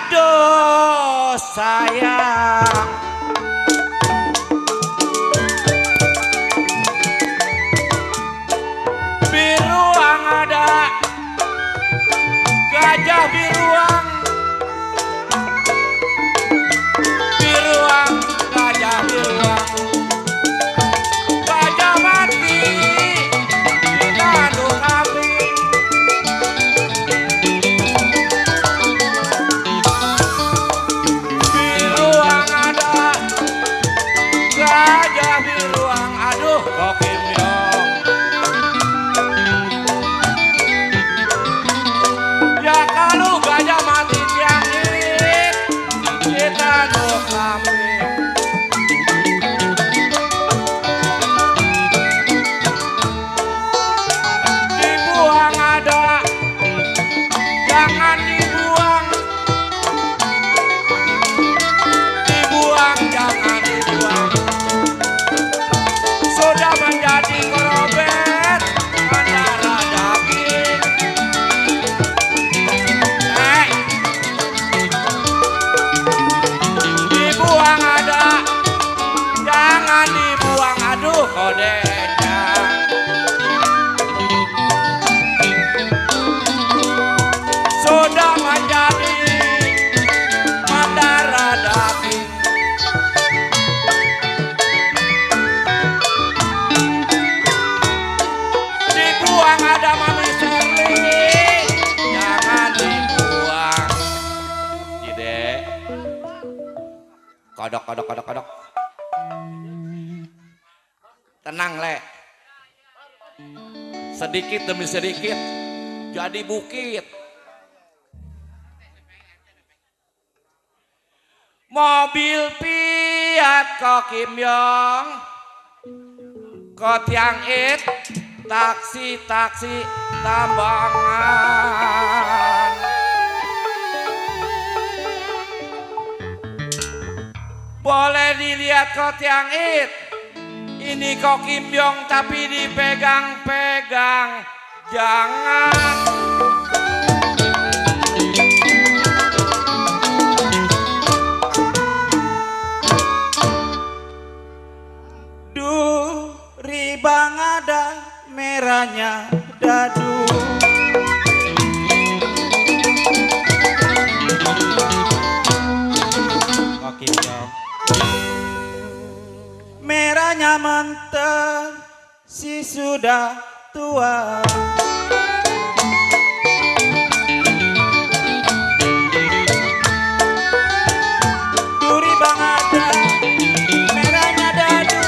Aduh sayang, biruang ada, gajah biruang, biruang gajah biruang, gajah mati ditandu kambing. Biruang ada, gajah biruang, aduh kok kimyong. Ya kalau gajah mati tiang irit, kita nuh kambing. Dibuang ada, jangan dibuang. Dibuang jangan dibuang. Sudah menjadi korobet antara daging. Dibuang ada, jangan dibuang, aduh kodenya. Sudah menjadi mandara daging. Dibuang ada Mami Sherly, jangan dibuang. Jide, kodok kodok kodok kodok. Tenang le, sedikit demi sedikit jadi bukit. Mobil Fiat kok kimyong, kok tiang it, taksi tambangan. Boleh dilihat kok tiang it, ini kok kimyong tapi dipegang-pegang, jangan. Ribang ada, merahnya dadu. Oke dong. Merahnya mentah, si sudah tua. Duri bang ada, merahnya dadu.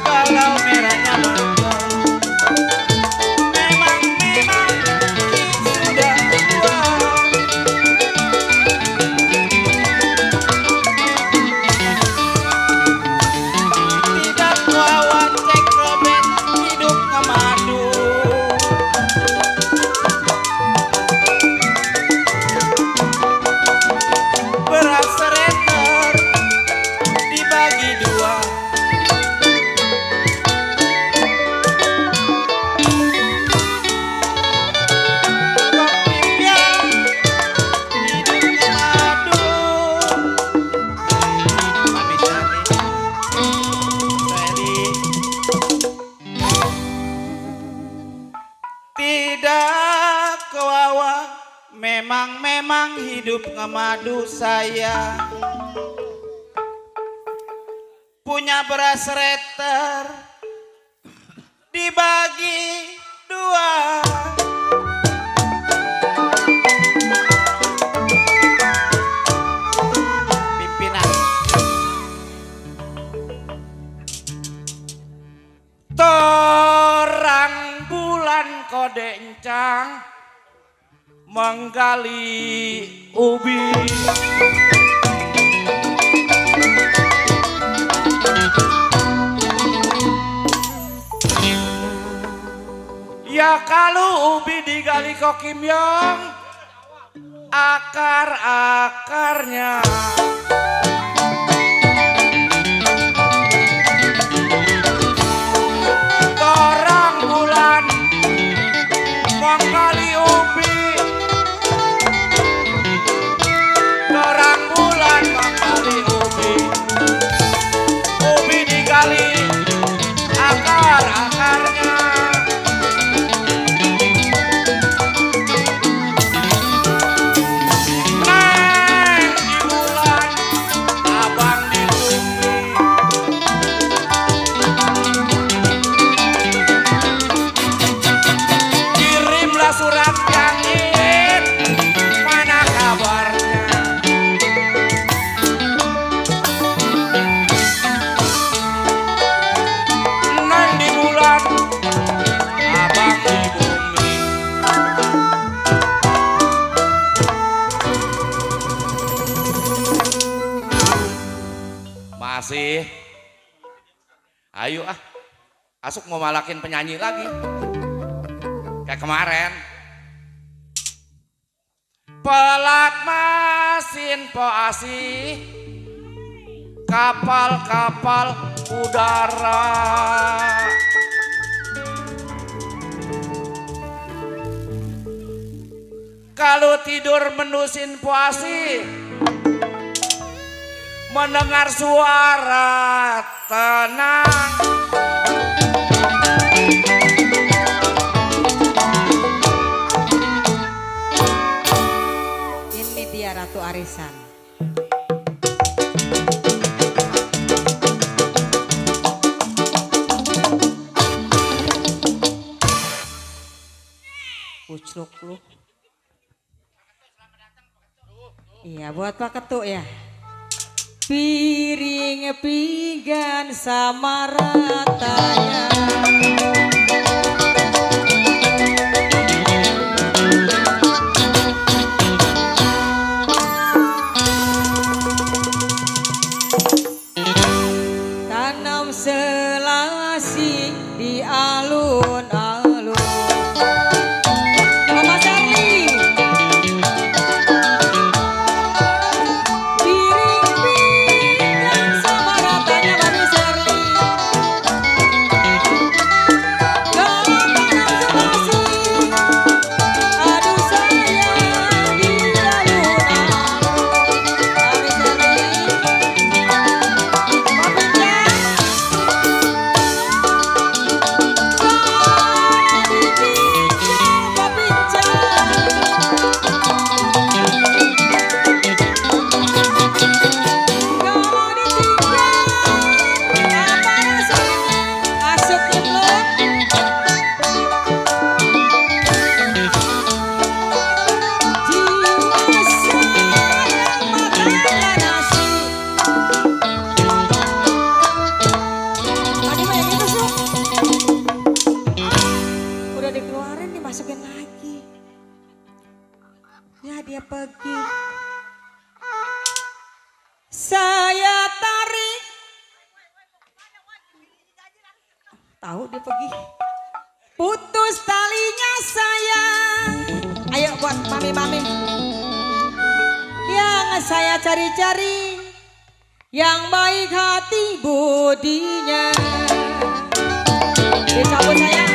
Kalau merahnya mentah, memang sudah tua. Tidak lawan cek robet, hidup ngemadu. Beras sereter dibagi dua. Tidak kewawa, memang hidup ngemadu saya. Punya beras reter dibagi dua. Pimpinan torang bulan kode encang menggali ubi. Ya kalau ubi digali kok kimyong akar-akarnya torang bulan menggali ubi torang bulan menggali ubi digali akar-akarnya surat kangen mana kabarnya neng di bulan abang di bumi masih ayo asuk mau malakin penyanyi lagi kayak kemarin pelat mesin poasi kapal-kapal udara kalau tidur menusin poasi mendengar suara tenang Ratu Arisan. Pucluk lu. Iya buat Pak Ketuk ya. Piring pinggan sama ratanya. Selasi di alun-alun Mama Charlie piring-piring sama ratanya Mami Charlie dalam tanam selasi aduh sayang di alun-alun Mami Charlie masukin lagi ya dia pergi saya tarik tahu dia pergi putus talinya sayang ayo buat mami-mami yang saya cari-cari yang baik hati budinya dicabut sayang.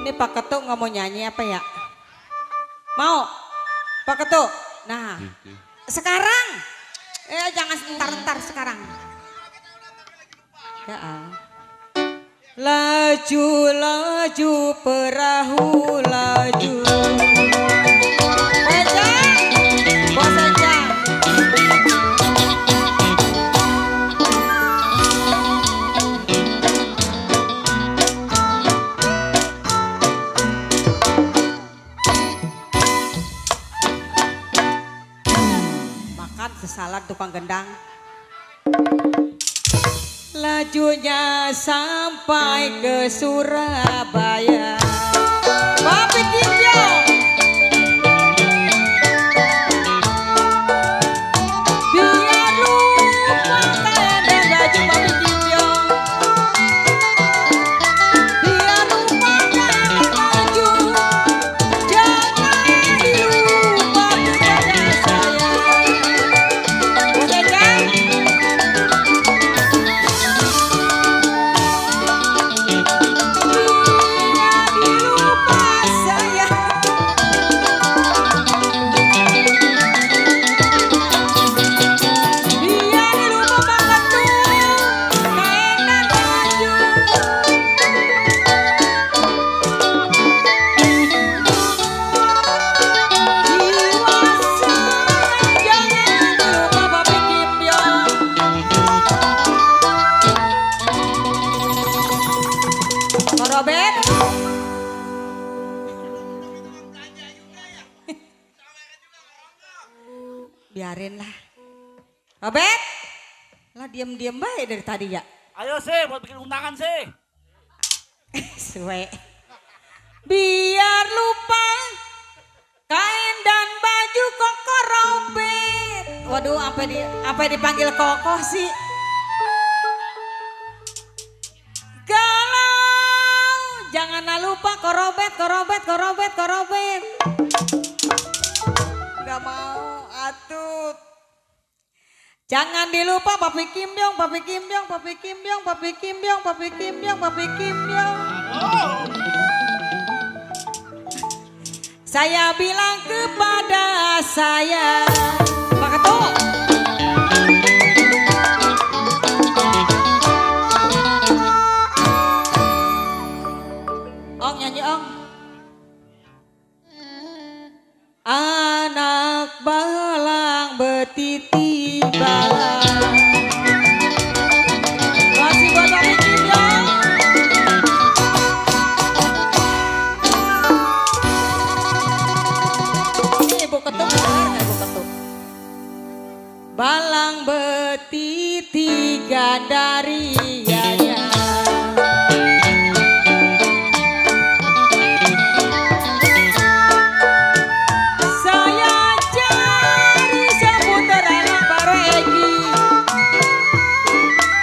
Ini Pak Ketuk nggak mau nyanyi apa ya? Mau? Pak Ketuk? Nah, sekarang? Jangan ntar sekarang. Ya laju, laju, perahu laju. Bos aja. Sesalan tukang gendang lajunya sampai ke Surabaya Papi Kinjo biar lupa dan baju biarin lah. Robert, lah diem-diem baik dari tadi ya. Ayo sih, buat bikin undangan sih. Suwe. Biar lupa kain dan baju koko Robert. Waduh, apa dipanggil koko sih? Galau, jangan lupa korobet. Gak mau, atut. Jangan dilupa Papi Kimbyong. Saya bilang kepada saya, Pak Ketua. Ong nyanyi Ong. Anak balang betiti balang. Masih buat Papi Kimbyong. Ibu Ketuk, Ibu Ketuk. Balang betiti gandari yaya. Saya cari seputar anak baru Egi.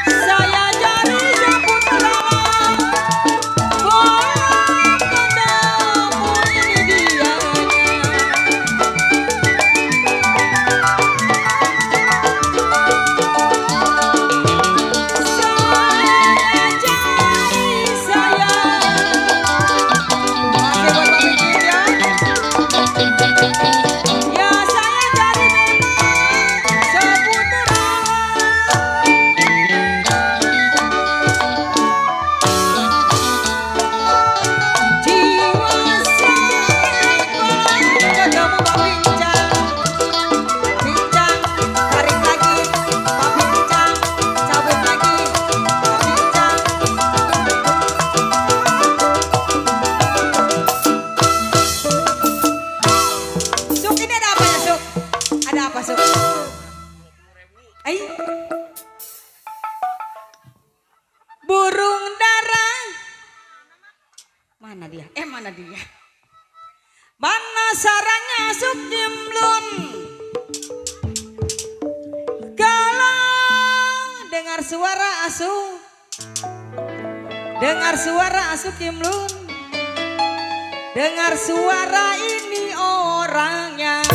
Saya cari seputar anak bola ketemu ini dianya. Burung dara. Mana dia? Mana dia? Mana sarangnya Sukimlun? Kalau dengar suara asu, dengar suara asu Kimlun, dengar suara ini orangnya.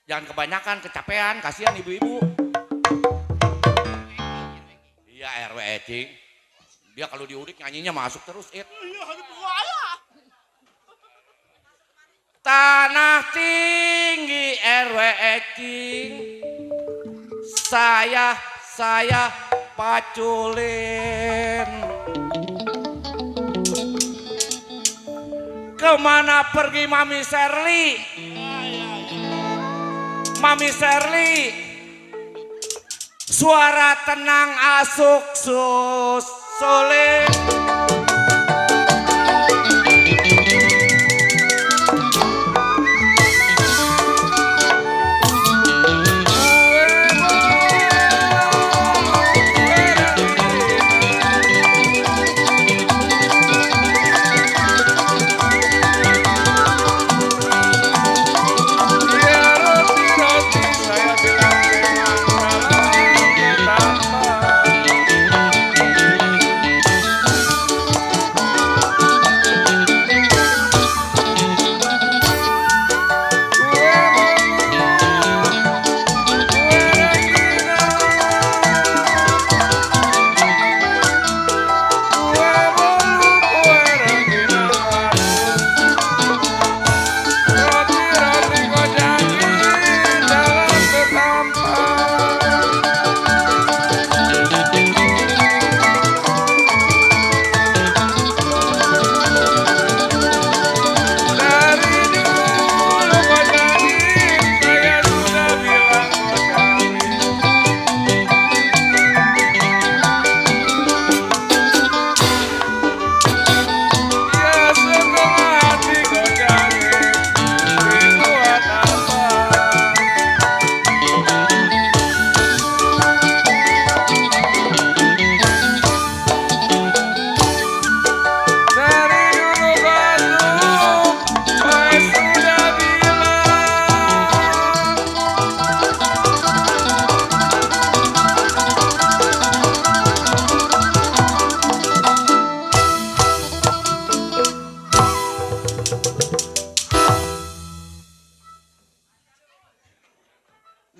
Jangan kebanyakan, kecapean, kasihan ibu-ibu. Iya RW Ecing. Dia kalau diudik nyanyinya masuk terus, It. Tanah tinggi RW Ecing. Saya paculin. Kemana pergi Mami Sherly? Mami Sherly, suara tenang asuk sulit.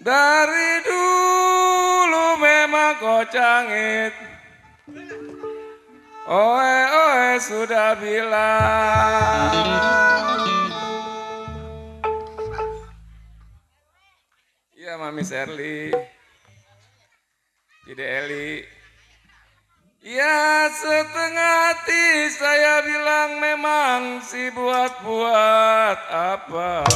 Dari dulu memang kocangit. Oe sudah bilang. Iya Mami Sherly, Ide Eli. Ya setengah hati saya bilang memang si buat apa.